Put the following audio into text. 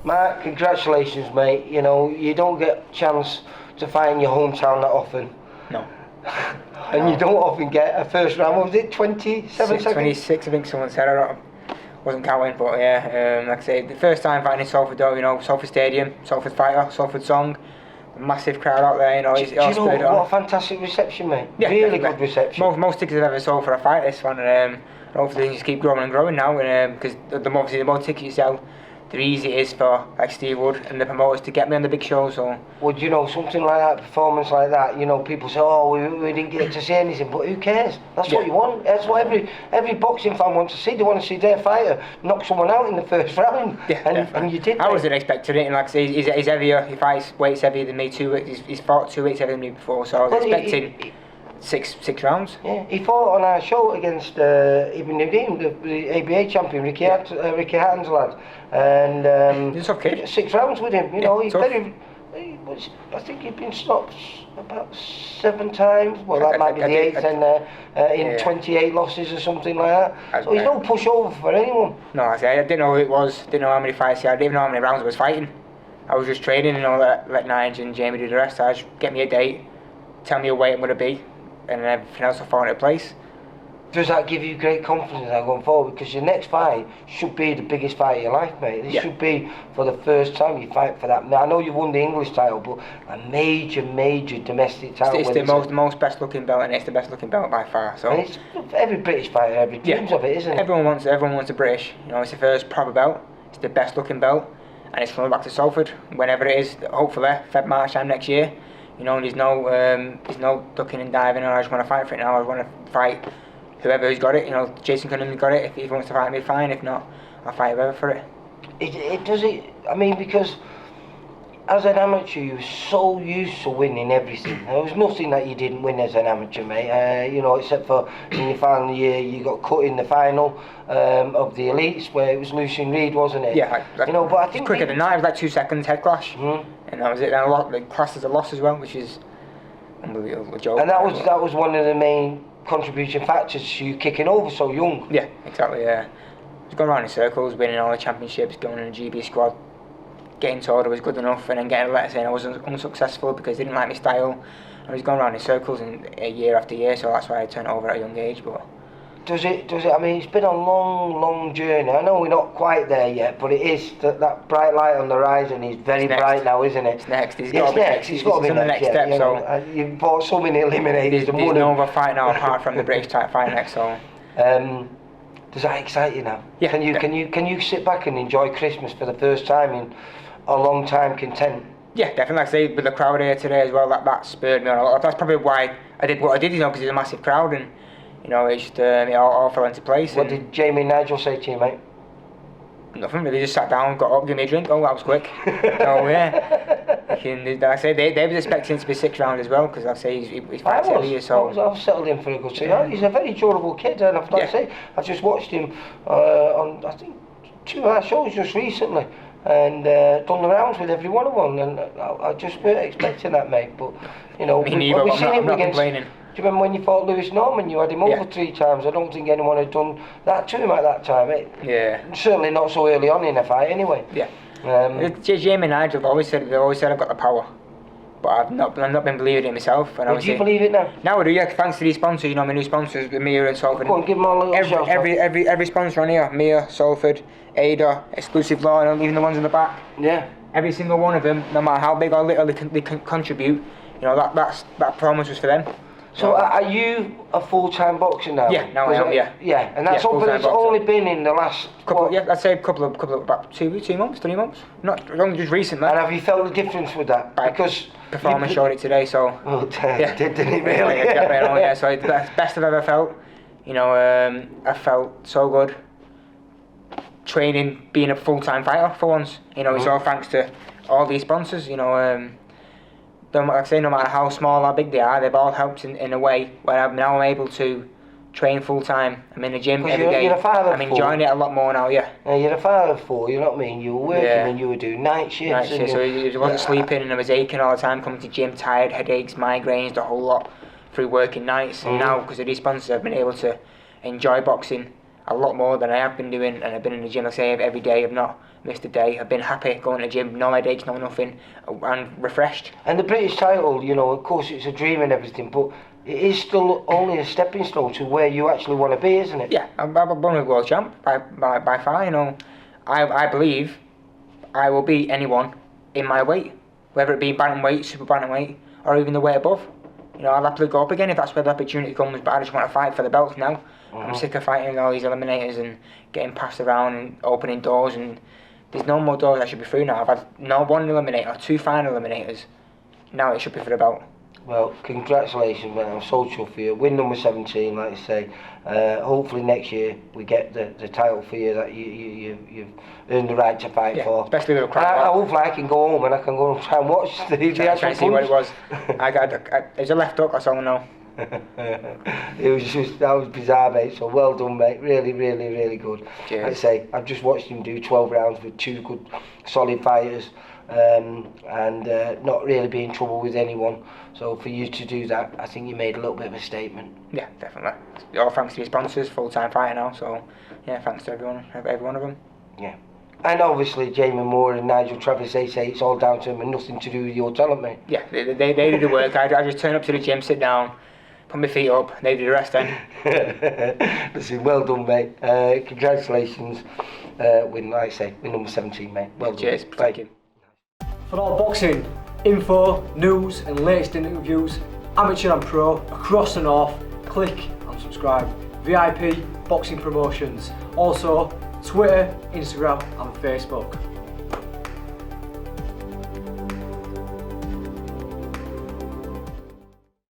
Mark, congratulations, mate. You know, you don't get a chance to fight in your hometown that often. No. And you don't often get a first round. What was it, 27 seconds? 26, I think someone said. I wasn't counting, but yeah. Like I say, the first time fighting in Salford, though, you know, Salford Stadium, Salford Fighter, Salford Song, a massive crowd out there, you know. Do you know what a fantastic reception, mate? Yeah, really definitely. Good reception. Most tickets I've ever sold for a fight, this one, and hopefully they just keep growing and growing now, because obviously the more tickets you sell, the easier it is for like Steve Wood and the promoters to get me on the big show. So well, you know, something like that, performance like that, you know, people say, oh, we didn't get to see anything, but who cares? That's what you want. That's what every boxing fan wants to see. They want to see their fighter knock someone out in the first round. Yeah, and you did. I wasn't expecting it, and like I say, he's heavier. He fights weights heavier than me. He's fought 2 weights heavier than me before, so I was expecting six rounds. Yeah, he fought on our show against Ibn Nadim, the ABA champion, Ricky Hatton's lad, and he's a tough kid. 6 rounds with him. You know, he's tough. I think he'd been stopped about 7 times. Well, that might be the 8th, and in 28 losses or something like that. So he's no pushover for anyone. No, I didn't know who it was. Didn't know how many fights he had. Didn't even know how many rounds I was fighting. I was just training and all that. Let Nige and Jamie do the rest. I just get me a date, tell me a weight I'm going to be, and then everything else will fall into place. Does that give you great confidence now going forward? Because your next fight should be the biggest fight of your life, mate. This should be for the first time you fight for that. I know you won the English title, but a major domestic title. It's the most best looking belt, and it's the best looking belt by far. So and it's every British fighter, dreams of it, isn't it? Everyone wants a British. You know, it's the first proper belt. It's the best looking belt, and it's coming back to Salford whenever it is. Hopefully, March time next year. You know, there's no ducking and diving. I just want to fight for it now. I want to fight whoever's got it. You know, Jason Cunningham's got it. If he wants to fight me, fine. If not, I'll fight whoever for it. It does it. I mean, because as an amateur, you were so used to winning everything. There was nothing that you didn't win as an amateur, mate. You know, except for in your final year, you got cut in the final of the elites, where it was Lucian Reed, wasn't it? Yeah, you know, but I think quicker than that. It was like 2 seconds head clash, and that was it. And the class as a loss as well, which is unbelievable joke. And that was one of the main contributing factors to you kicking over so young. Yeah, exactly. Yeah, just going around in circles, winning all the championships, going in a GB squad, getting told I was good enough, and then getting a letter saying I was unsuccessful because they didn't like my style. I was going around in circles year after year, so that's why I turned over at a young age. But does it? I mean, it's been a long journey. I know we're not quite there yet, but it is that bright light on the horizon is very bright now, isn't it? It's next. It's got to be next. It's got to be the next step. You so know, you've bought so many eliminators. There's no other fight now apart from the British type fight next. So does that excite you now? Yeah. Can you sit back and enjoy Christmas for the first time in a long time, content? Yeah, definitely. Like I say, with the crowd here today as well, that spurred me on a lot. That's probably why I did what I did, you know, because it's a massive crowd, and you know, it just it all fell into place. What did Jamie and Nigel say to you, mate? Nothing really. Just sat down, got up, gave me a drink. Oh, that was quick. So yeah, like I say, they was expecting it to be 6 rounds as well, because I say he's fights every year. So I was settled in for a good 2 hours. He's a very durable kid, and I've got to say, I just watched him on I think 2 of our shows just recently, and done the rounds with every one of them, and I just weren't expecting that, mate. But you know, we've seen him against. Complaining. Do you remember when you fought Lewis Norman? You had him over 3 times. I don't think anyone had done that to him at that time. Certainly not so early on in a fight, anyway. Yeah. Jamie and Nigel have always said I've got the power, but I've not been believing it myself. And do you believe it now? Now I do. Yeah, thanks to these sponsors. You know, my new sponsors, Mia and Salford. Go on, give them all a little shout. Every sponsor on here, Mia, Salford, Ada, Exclusive Law, and even the ones in the back. Yeah. Every single one of them, no matter how big or little they can contribute, you know, that promise was for them. So are you a full-time boxer now? Yeah, now I am. Yeah, and that's something that's only been in the last couple. Yeah, I'd say a couple of about 2 months, 3 months. Not only just recently. And have you felt the difference with that? Because performance showed it today. So. Oh, didn't it really? Yeah. So it's the best I've ever felt. You know, I felt so good. Training, being a full-time fighter for once. You know, it's all thanks to all these sponsors. You know. Like I say, no matter how small or big they are, they've all helped in a way where I'm able to train full time. I'm in the gym every day. You're a father I'm enjoying it a lot more now, yeah. You're a father of 4, you know what I mean? You were working and you were doing night shifts. So I wasn't sleeping and I was aching all the time, coming to gym tired, headaches, migraines, the whole lot through working nights. And now, because of these sponsors, I've been able to enjoy boxing a lot more than I have been doing, and I've been in the gym, like I say, every day. I've not missed a day. I've been happy going to the gym, no headaches, no nothing, and refreshed. And the British title, you know, of course it's a dream and everything, but it is still only a stepping stone to where you actually want to be, isn't it? Yeah, I'm a world champ by far. You know, I believe I will beat anyone in my weight, whether it be bantamweight, super bantamweight, or even the weight above. You know, I'll happily go up again if that's where the opportunity comes, but I just want to fight for the belts now. I'm sick of fighting all these eliminators and getting passed around and opening doors, and there's no more doors I should be through now. I've had no one eliminator, 2 final eliminators. Now it should be for the belt. Well, congratulations, man. I'm so chuffed for you. Win number 17, like I say. Hopefully next year we get the title for you that you've earned the right to fight for. Especially with a crowd. Hopefully I can go home and I can go and try and watch the actual try and see what it was. It was a left hook, that's all I know. It was just, that was bizarre, mate. So well done, mate. Really, really, really good. Cheers. Like I say, I've just watched him do 12 rounds with 2 good, solid fighters, and not really be in trouble with anyone. So for you to do that, I think you made a little bit of a statement. Yeah, definitely. All thanks to your sponsors, full-time fighter now. So yeah, thanks to every one of them. Yeah. And obviously Jamie Moore and Nigel Travis, they say it's all down to them and nothing to do with your talent, mate. Yeah, they do the work. I just turn up to the gym, sit down, put my feet up, they do the rest then. Listen, well done, mate. Congratulations. Win, like I say, win number 17, mate. Well done. Cheers. Thank you. For all boxing info, news and latest interviews, amateur and pro, across the north, click and subscribe. VIP Boxing Promotions. Also, Twitter, Instagram and Facebook.